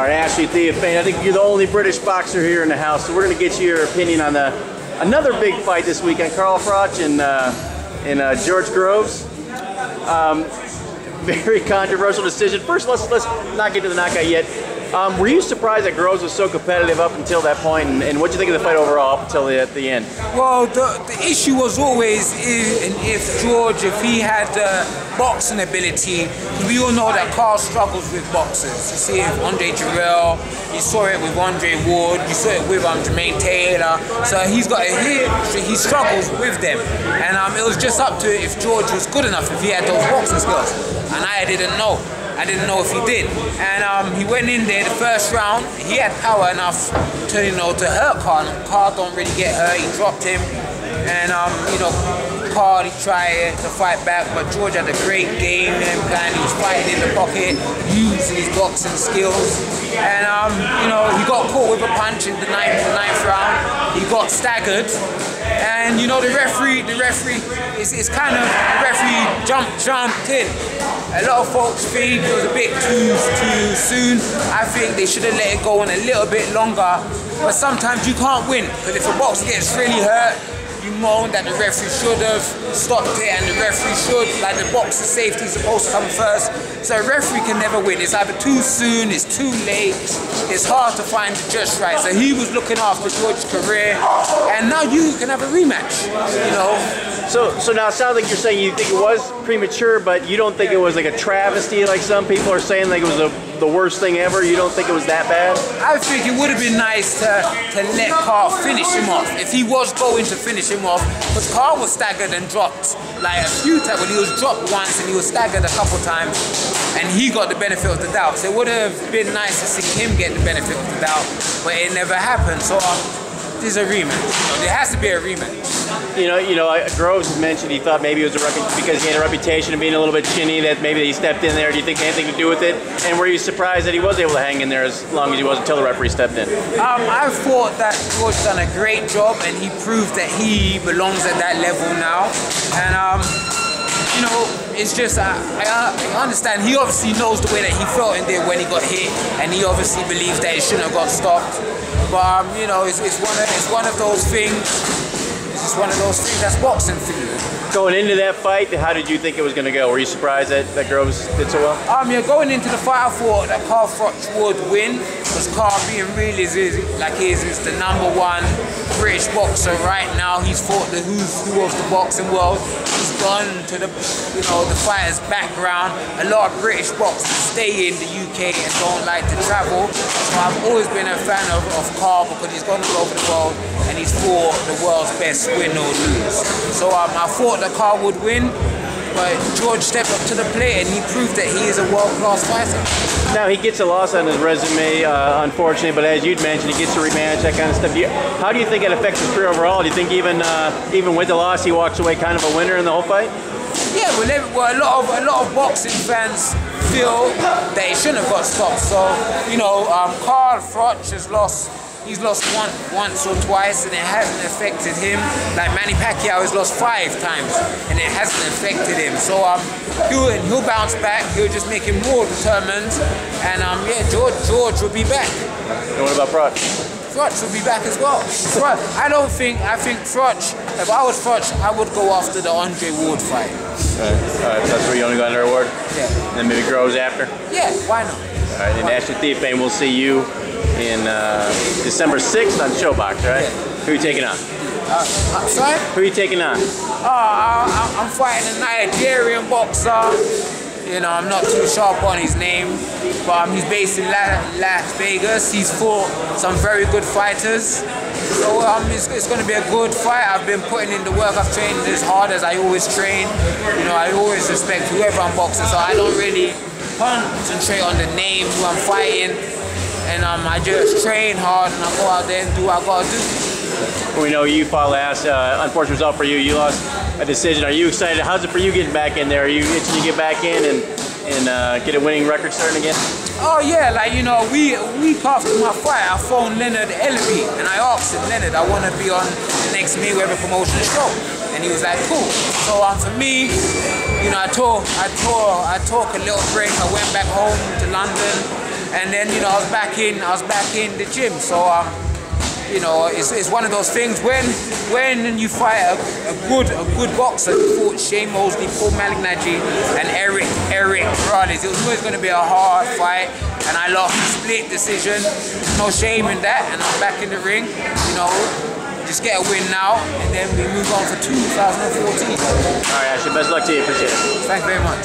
All right, Ashley Theophane, I think you're the only British boxer here in the house, so we're going to get your opinion on another big fight this week on Carl Froch and George Groves. Very controversial decision. First, let's not get to the knockout yet. Were you surprised that Groves was so competitive up until that point, and what did you think of the fight overall up until the end? Well, the issue was always if George, if he had boxing ability, we all know that Carl struggles with boxers. You see it with Andre Jarrell, you saw it with Andre Ward, you saw it with Jermaine Taylor. So he's got a hit, he struggles with them. And it was just up to if George was good enough, if he had those boxing skills. And I didn't know. I didn't know if he did. And he went in there the first round, he had power enough to, to hurt Carl. Carl don't really get hurt, he dropped him. And, Carl, he tried to fight back, but George had a great game plan. He was fighting in the pocket, using his boxing skills. And, he got caught with a punch in the ninth round. He got staggered. And, the referee is kind of, the referee jumped in. A lot of folks think it was a bit too soon. I think they should have let it go on a little bit longer. But sometimes you can't win, because if a boxer gets really hurt, you moan that the referee should have stopped it, and the referee should, like the boxer's safety is supposed to come first. So a referee can never win. It's either too soon, it's too late. It's hard to find the just right. So he was looking after George's career, and now you can have a rematch, So now it sounds like you're saying you think it was premature, but you don't think it was like a travesty like some people are saying, like it was the worst thing ever? You don't think it was that bad? I think it would have been nice to let Carl finish him off, if he was going to finish him off, because Carl was staggered and dropped like a few times. When he was dropped once and he was staggered a couple times, and he got the benefit of the doubt. So it would have been nice to see him get the benefit of the doubt, but it never happened. So there's a rematch. There has to be a rematch. Groves has mentioned he thought maybe it was because he had a reputation of being a little bit chinny, that maybe he stepped in there. Do you think anything to do with it? And were you surprised that he was able to hang in there as long as he was until the referee stepped in? I thought that George done a great job, and he proved that he belongs at that level now. And it's just, I understand, he obviously knows the way that he felt in there when he got hit, and he obviously believes that it shouldn't have got stopped. But, it's one of those things, it's one of those things that's boxing for you. Going into that fight, how did you think it was going to go? Were you surprised that Groves did so well? Going into the fight, I thought that Carl Froch would win, because Carl, being real, is the #1 British boxer right now. He's fought the who's who of the boxing world. He's gone to the fighter's background. A lot of British boxers stay in the UK and don't like to travel. So I've always been a fan of Carl, because he's gone all over the world and he's fought the world's best, win or lose. So I thought that Carl would win, but George stepped up to the plate and he proved that he is a world-class fighter. Now he gets a loss on his resume, unfortunately, but as you'd mentioned, he gets a rematch, that kind of stuff. How do you think it affects his career overall? Do you think even with the loss, he walks away kind of a winner in the whole fight? Yeah, well, a lot of boxing fans feel that he shouldn't have got stopped. So, Carl Froch has lost. He's lost once or twice, and it hasn't affected him. Like Manny Pacquiao has lost 5 times, and it hasn't affected him. So he'll bounce back. He'll just make him more determined. And George will be back. And what about Froch? Froch will be back as well. I think Froch, if I was Froch, I would go after the Andre Ward fight. All right, that's where you only got under Ward? Yeah. And then maybe Groves after? Yeah, why not? All right, and Ashley Theophane, we'll see you in December 6th on Showbox, right? Yeah. Who are you taking on? I'm sorry? Who are you taking on? I'm fighting a Nigerian boxer. I'm not too sharp on his name, but he's based in Las Vegas. He's fought some very good fighters. So it's going to be a good fight. I've been putting in the work. I've trained as hard as I always train. I always respect whoever I'm boxing, so I don't really concentrate on the name, who I'm fighting. And I just train hard, and I go out there and do what I gotta do. We know you fought last. Unfortunate result for you. You lost a decision. Are you excited? How's it for you getting back in there? Are you itching to get back in and get a winning record starting again? Oh yeah, a week after my fight, I phoned Leonard Ellerby, and I asked him, Leonard, I want to be on the next Mayweather promotion show, and he was like, cool. So for me, I took a little break. I went back home to London. and then I was back in the gym. So it's one of those things when you fight a good boxer. You fought Shane Mosley, Paul Malignaggi, and Eric Morales. It was always going to be a hard fight, and I lost a split decision. No shame in that, and I'm back in the ring. Just get a win now, and then we move on for 2014. All right, Ashley. Best luck to you. Appreciate it. Thanks very much.